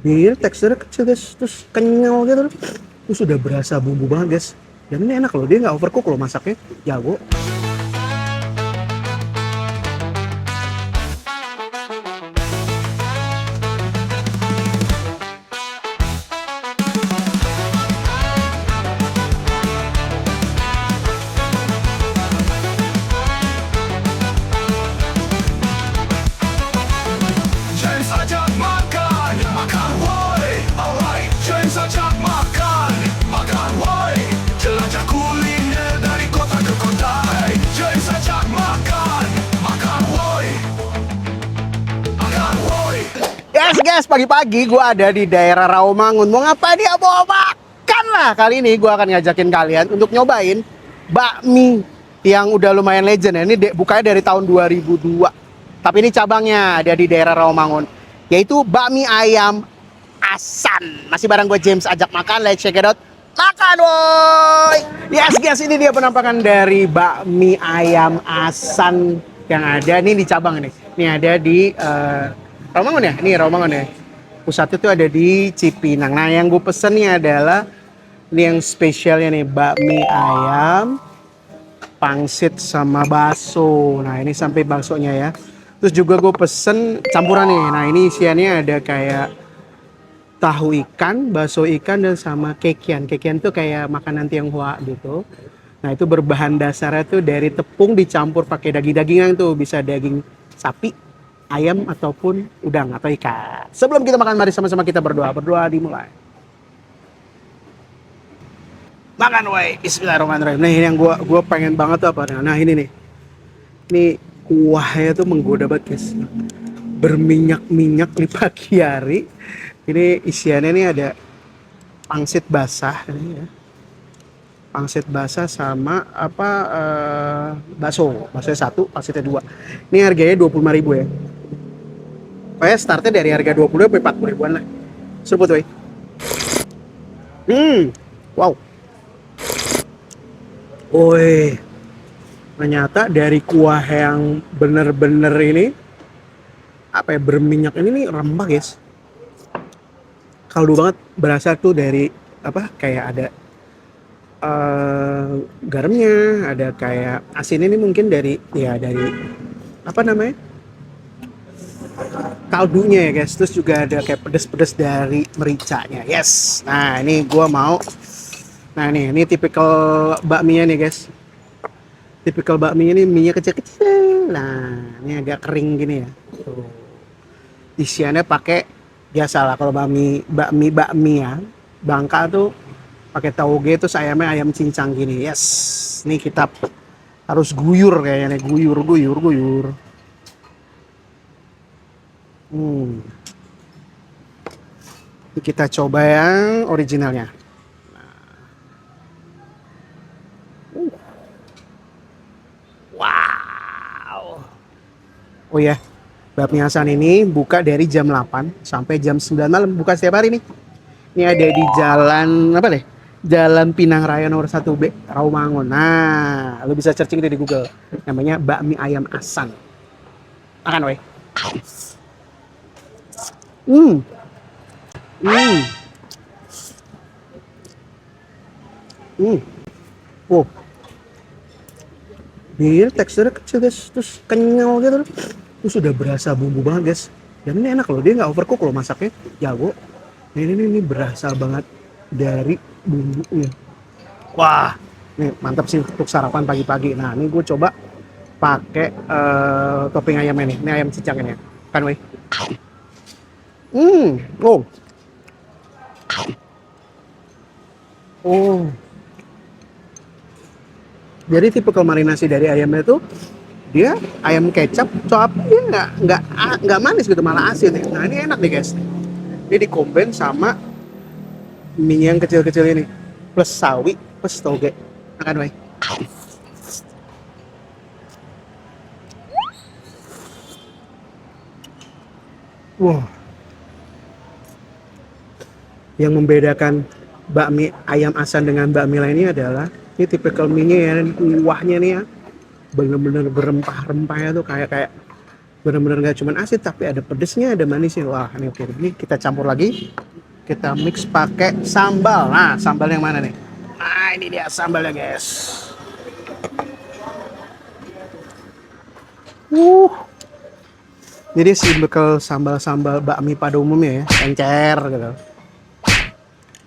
Dia teksturnya kecil guys, terus kenyal gitu, terus sudah berasa bumbu banget guys. Dan ini enak loh, dia nggak overcook loh masaknya, jago. James ajak makan, makan woi. Alright, James ajak makan, makan woi. Jelajah kuliner dari kota ke kota. Hey, James ajak makan, makan woi. Makan woi. Yes guys, pagi-pagi gue ada di daerah Rawamangun. Mau ngapain ya? Mau makan lah. Kali ini gue akan ngajakin kalian untuk nyobain bakmi yang udah lumayan legend ya. Ini bukanya dari tahun 2002. Tapi ini cabangnya ada di daerah Rawamangun, yaitu bakmi ayam Asan. Masih bareng gue James ajak makan, let's check it out. Makan woi. Yes guys, ini dia penampakan dari bakmi ayam Asan yang ada nih di cabang nih. Ini ada di Rawamangun ya? Ini Rawamangun ya. Pusatnya tuh ada di Cipinang. Nah, yang gue pesen nih adalah ini yang spesialnya nih, bakmi ayam pangsit sama bakso. Nah, ini sampai baksonya ya. Terus juga gue pesen campuran nih. Nah, ini isiannya ada kayak tahu ikan, bakso ikan, dan sama kekian. Kekian tuh kayak makanan Tionghoa gitu. Nah, itu berbahan dasarnya tuh dari tepung dicampur pakai daging-dagingan tuh. Bisa daging sapi, ayam, ataupun udang atau ikan. Sebelum kita makan, mari sama-sama kita berdoa. Berdoa dimulai. Makan woi, bismillahirrahmanirrahim. Nah, ini yang gua pengen banget tuh apa? Nah, ini nih. Ini kuahnya tuh menggoda banget guys. Berminyak-minyak di pagi hari. Ini isiannya nih ada pangsit basah ini ya. Pangsit basah sama apa bakso. Baksonya 1, pangsitnya 2. Ini harganya 25.000 ya. Pokoknya startnya dari harga 20 sampai 40 ribuan lah. Seruput woi. Wow. Woi. Ternyata dari kuah yang bener-bener ini apa ya, berminyak ini nih rempah guys. Kaldu banget, berasa tuh dari apa, kayak ada garamnya, ada kayak asinnya ini mungkin dari ya dari apa namanya, kaldunya ya guys. Terus juga ada kayak pedes-pedes dari mericanya. Yes. Nah, ini gua mau. Nah, ini tipikal bakminya nih guys. Tipikal bakminya ini minyak kecil-kecil. Nah, ini agak kering gini ya. Tuh. Isiannya pakai biasalah kalau bakmi ya. Bangka tuh pakai tauge, terus ayamnya ayam cincang gini. Yes. Ini kita harus guyur kayaknya nih, guyur. Ini kita coba yang originalnya. Wow. Oh ya, bakmi Hasan ini buka dari jam 8 sampai jam 9 malam, buka setiap hari nih. Ini ada di jalan apa deh? Jalan Pinang Raya nomor 1B, Rawamangun. Nah, lu bisa searching di Google. Namanya bakmi ayam Hasan. Makan weh. Wow. Dia teksturnya kecil guys, terus kenyal gitu, terus sudah berasa bumbu banget guys. Dan ini enak loh, dia nggak overcook loh masaknya, jago. Ini berasa banget dari bumbunya. Wah, nih mantap sih untuk sarapan pagi-pagi. Nah, ini gue coba pakai topping ayamnya nih. Ini ayam cincang ini ya. Kan weh. Oh. Oh. Jadi tipikal marinasi dari ayamnya tuh, dia ayam kecap, dia nggak manis gitu, malah asin. Nah, ini enak nih guys. Ini dikomben sama mie yang kecil-kecil ini, plus sawi, plus toge. Makan weh. Wow. Yang membedakan bakmi ayam Hasan dengan bakmi lainnya adalah ini tipikal mie-nya ya, kuahnya nih ya, bener-bener berempah-rempahnya tuh kayak Bener-bener nggak cuma asin tapi ada pedesnya, ada manisnya. Wah, ini oke. Ini kita campur lagi. Kita mix pakai sambal. Nah, sambal yang mana nih? Nah, ini dia sambalnya, guys. Jadi si bekal sambal-sambal bakmi pada umumnya ya, encer gitu.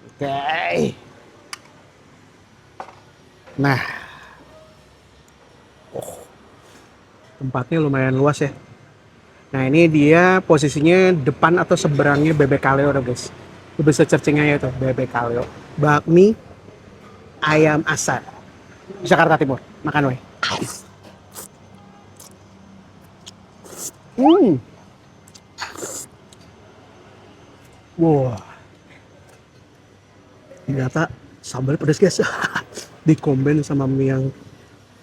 Oke. Nah, tempatnya lumayan luas ya. Nah, ini dia posisinya depan atau seberangnya Bebek Kaleo udah, guys. Lu bisa searching aja tuh, Bebek Kaleo. Bakmi ayam asan. Jakarta Timur. Makan weh. Wah. Ternyata sambal pedas, guys. Dikomben sama mie yang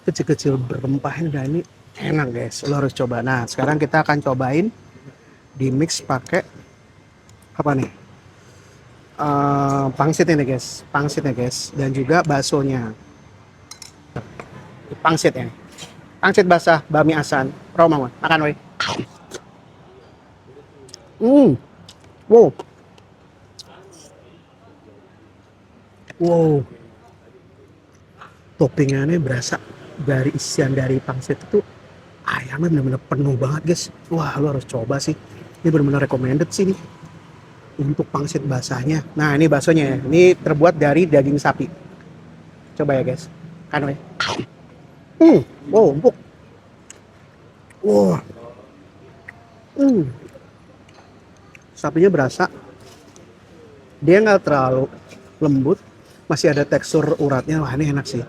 kecil-kecil berempah ini enak, guys. Lo harus coba. Nah, sekarang kita akan cobain di mix pakai apa nih? Pangsit ini, guys. Pangsitnya, guys. Dan juga baksonya. Pangsit ya. Pangsit basah, bami asan. Roma, makan weh. Wow. Wow. Toppingannya berasa dari isian dari pangsit itu, ayamnya bener-bener penuh banget, guys. Wah, lo harus coba sih. Ini bener-bener recommended sih nih untuk pangsit basahnya. Nah, ini baksonya ya. Ini terbuat dari daging sapi. Coba ya, guys. Kan weh. Wow, empuk. Wah. Sapinya berasa. Dia nggak terlalu lembut, masih ada tekstur uratnya. Wah, ini enak sih.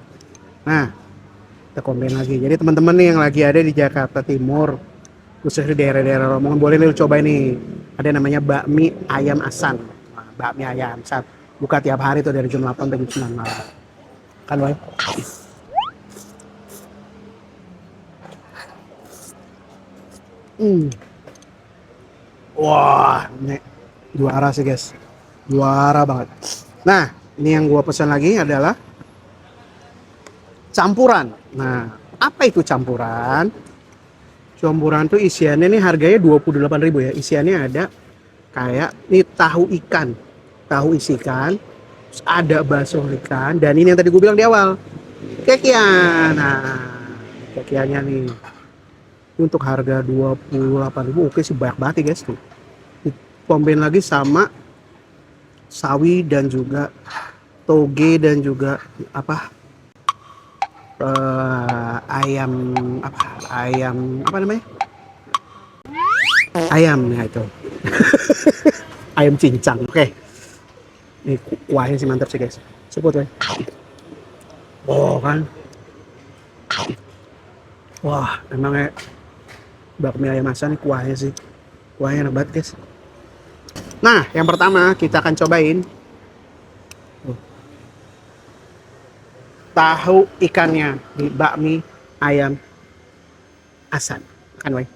Nah, kita komen lagi. Jadi teman-teman nih yang lagi ada di Jakarta Timur, khususnya di daerah-daerah Romongan, boleh nih coba ini. Ada namanya bakmi ayam asan. Nah, bakmi ayam asan. Buka tiap hari tuh dari jam 8 sampai jam 9 malam. Kan, boy? Wah, ini juara sih, guys. Juara banget. Nah, ini yang gua pesan lagi adalah campuran. Nah, apa itu campuran? Campuran tuh isiannya nih harganya 28.000 ya. Isiannya ada kayak nih tahu ikan, tahu isi ikan, terus ada bakso ikan, dan ini yang tadi gue bilang di awal, kekian. Nah, kekiannya nih untuk harga 28.000, oke sih, banyak banget ya, guys tuh. Dikombain lagi sama sawi dan juga toge dan juga apa? Ayam apa namanya? Ayam ya itu. Ayam cincang. Oke. Ini kuahnya sih mantap sih, guys. Sebut ya. Oh kan. Wah, emangnya bakmi ayam asan nih kuahnya sih. Kuahnya enak banget, guys. Nah, yang pertama kita akan cobain tahu ikannya di bakmi ayam asan. Kan, woi.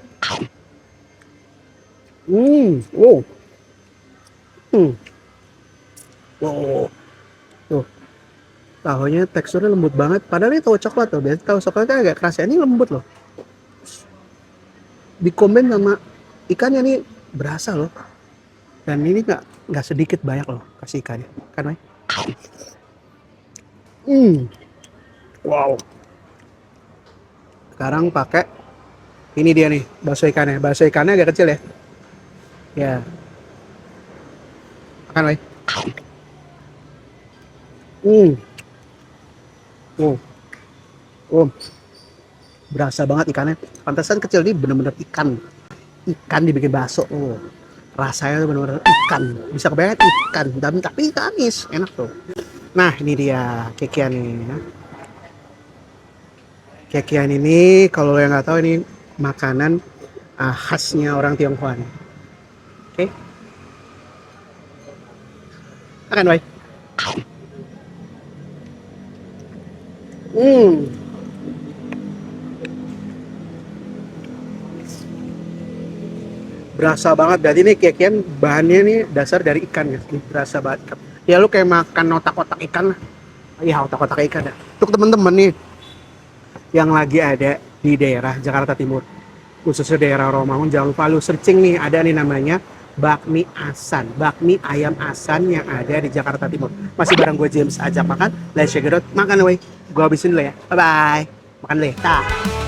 Wow. Wow. Tuh. Tahunya teksturnya lembut banget. Padahal ini tahu coklat tuh. Biasanya tahu coklatnya agak keras. Ini lembut loh. Dikomben sama ikannya nih berasa loh. Dan ini nggak sedikit banyak loh kasih ikannya. Kan, woi. Wow. Sekarang pakai ini dia nih, bakso ikannya. Bakso ikannya agak kecil ya. Ya. Makan, woi. Berasa banget ikannya. Pantesan kecil, nih bener-bener ikan. Ikan dibikin bakso. Rasanya tuh bener-bener ikan. Bisa kebayang ikan, tapi amis, enak tuh. Nah, ini dia kekian nih. Kekian ini kalau yang nggak tahu, ini makanan khasnya orang Tionghoa nih. Oke. Makan, baik. Berasa banget. Berarti ini kekian bahannya nih dasar dari ikan, ya. Berasa banget. Ya lu kayak makan otak-otak ikan lah. Iya, otak-otak ikan ya. Untuk temen-temen nih yang lagi ada di daerah Jakarta Timur, khususnya daerah Rawamangun, jangan lupa lu searching nih, ada nih namanya bakmi Asan, bakmi ayam Asan yang ada di Jakarta Timur. Masih bareng gue James, ajak makan, let's check it out, makan weh. Gue habisin dulu ya, bye bye, makan dulu ya.